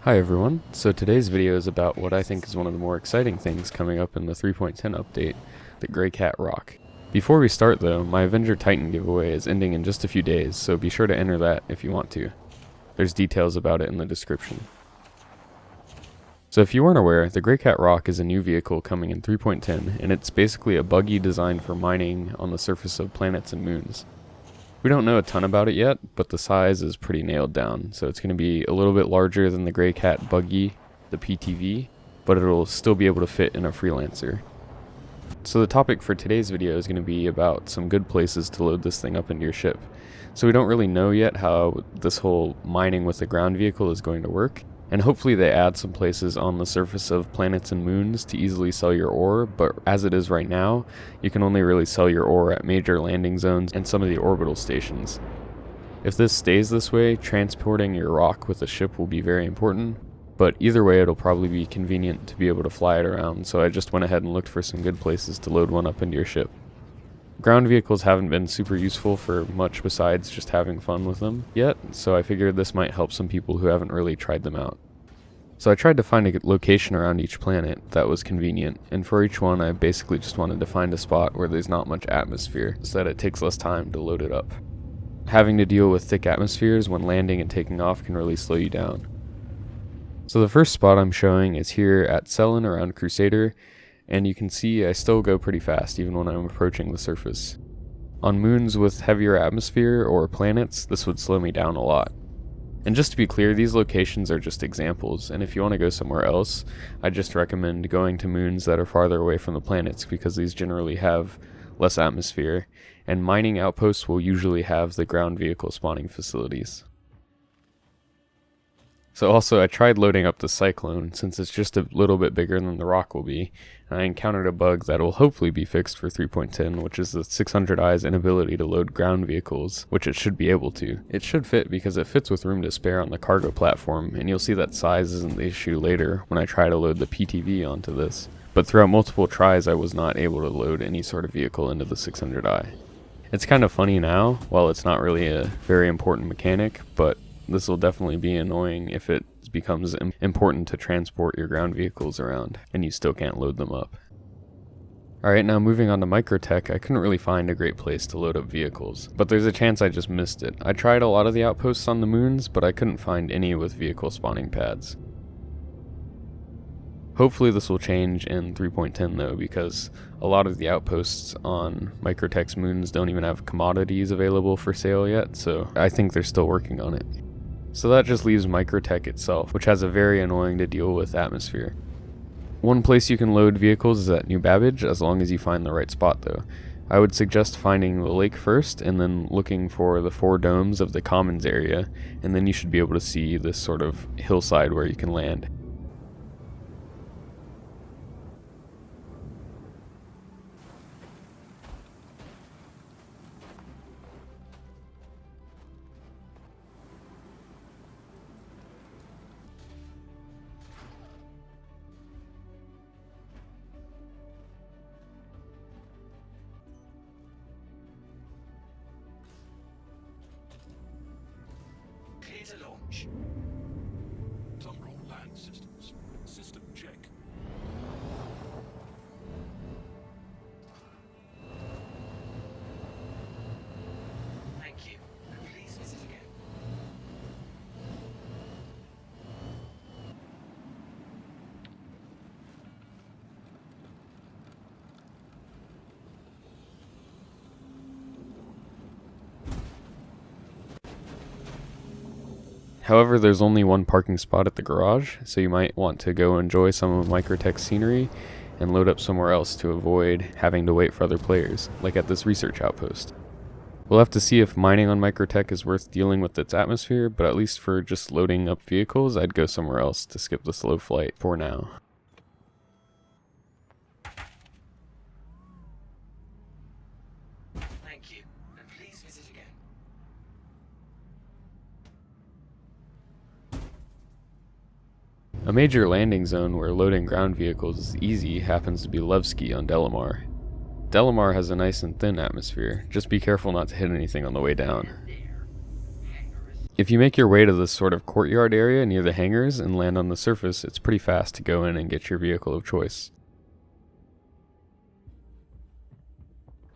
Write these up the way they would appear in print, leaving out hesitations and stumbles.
Hi everyone, so today's video is about what I think is one of the more exciting things coming up in the 3.10 update, the Greycat ROC. Before we start though, my Avenger Titan giveaway is ending in just a few days, so be sure to enter that if you want to. There's details about it in the description. So if you weren't aware, the Greycat ROC is a new vehicle coming in 3.10, and it's basically a buggy designed for mining on the surface of planets and moons. We don't know a ton about it yet, but the size is pretty nailed down, so it's going to be a little bit larger than the Greycat buggy, the PTV, but it'll still be able to fit in a Freelancer. So the topic for today's video is going to be about some good places to load this thing up into your ship. So we don't really know yet how this whole mining with the ground vehicle is going to work, and hopefully they add some places on the surface of planets and moons to easily sell your ore, but as it is right now, you can only really sell your ore at major landing zones and some of the orbital stations. If this stays this way, transporting your rock with a ship will be very important, but either way it'll probably be convenient to be able to fly it around, so I just went ahead and looked for some good places to load one up into your ship. Ground vehicles haven't been super useful for much besides just having fun with them yet, so I figured this might help some people who haven't really tried them out. So I tried to find a location around each planet that was convenient, and for each one I basically just wanted to find a spot where there's not much atmosphere, so that it takes less time to load it up. Having to deal with thick atmospheres when landing and taking off can really slow you down. So the first spot I'm showing is here at Cellin around Crusader, and you can see I still go pretty fast even when I'm approaching the surface. On moons with heavier atmosphere or planets, this would slow me down a lot. And just to be clear, these locations are just examples, and if you want to go somewhere else, I just recommend going to moons that are farther away from the planets because these generally have less atmosphere, and mining outposts will usually have the ground vehicle spawning facilities. So also, I tried loading up the Cyclone, since it's just a little bit bigger than the Rock will be, and I encountered a bug that will hopefully be fixed for 3.10, which is the 600i's inability to load ground vehicles, which it should be able to. It should fit because it fits with room to spare on the cargo platform, and you'll see that size isn't the issue later when I try to load the PTV onto this. But throughout multiple tries, I was not able to load any sort of vehicle into the 600i. It's kind of funny now, while it's not really a very important mechanic, but this will definitely be annoying if it becomes important to transport your ground vehicles around and you still can't load them up. Alright, now moving on to Microtech, I couldn't really find a great place to load up vehicles, but there's a chance I just missed it. I tried a lot of the outposts on the moons, but I couldn't find any with vehicle spawning pads. Hopefully this will change in 3.10 though, because a lot of the outposts on Microtech's moons don't even have commodities available for sale yet, so I think they're still working on it. So that just leaves Microtech itself, which has a very annoying to deal with atmosphere. One place you can load vehicles is at New Babbage, as long as you find the right spot though. I would suggest finding the lake first, and then looking for the 4 domes of the commons area, and then you should be able to see this sort of hillside where you can land. Clear to launch. Drumroll land systems. System check. Thank you. Please visit again. However, there's only one parking spot at the garage, so you might want to go enjoy some of Microtech's scenery and load up somewhere else to avoid having to wait for other players, like at this research outpost. We'll have to see if mining on Microtech is worth dealing with its atmosphere, but at least for just loading up vehicles, I'd go somewhere else to skip the slow flight for now. Thank you. And please visit again. A major landing zone where loading ground vehicles is easy happens to be Levski on Delamar. Delamar has a nice and thin atmosphere, just be careful not to hit anything on the way down. If you make your way to this sort of courtyard area near the hangars and land on the surface, it's pretty fast to go in and get your vehicle of choice.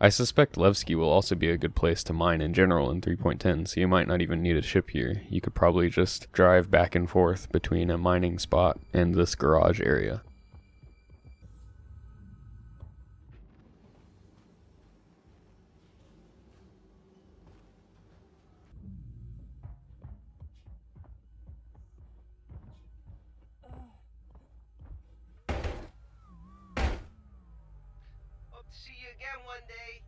I suspect Levski will also be a good place to mine in general in 3.10, so you might not even need a ship here. You could probably just drive back and forth between a mining spot and this garage area. Hope to see you again one day.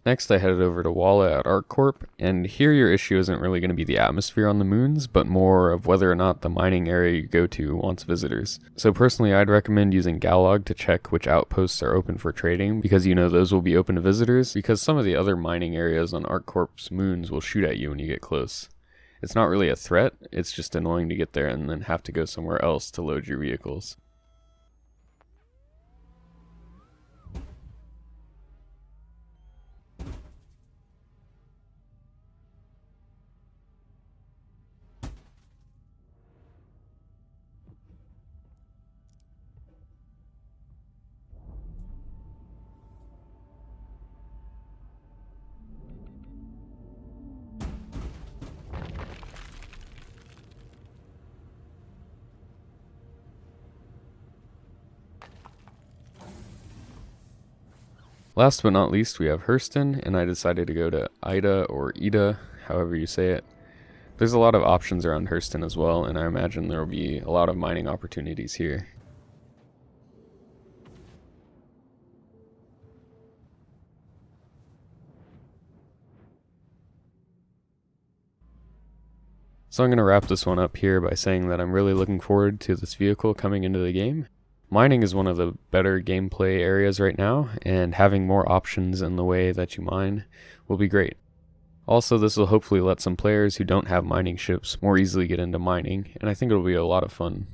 Next I headed over to Walla at ArcCorp, and here your issue isn't really going to be the atmosphere on the moons, but more of whether or not the mining area you go to wants visitors. So personally I'd recommend using Galog to check which outposts are open for trading, because you know those will be open to visitors, because some of the other mining areas on ArcCorp's moons will shoot at you when you get close. It's not really a threat, it's just annoying to get there and then have to go somewhere else to load your vehicles. Last but not least, we have Hurston, and I decided to go to Ida or Ida, however you say it. There's a lot of options around Hurston as well, and I imagine there will be a lot of mining opportunities here. So I'm going to wrap this one up here by saying that I'm really looking forward to this vehicle coming into the game. Mining is one of the better gameplay areas right now, and having more options in the way that you mine will be great. Also, this will hopefully let some players who don't have mining ships more easily get into mining, and I think it'll be a lot of fun.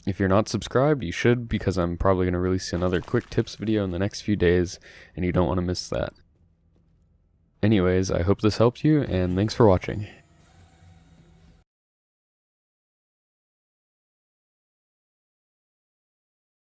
If you're not subscribed, you should, because I'm probably going to release another quick tips video in the next few days, and you don't want to miss that. Anyways, I hope this helped you, and thanks for watching.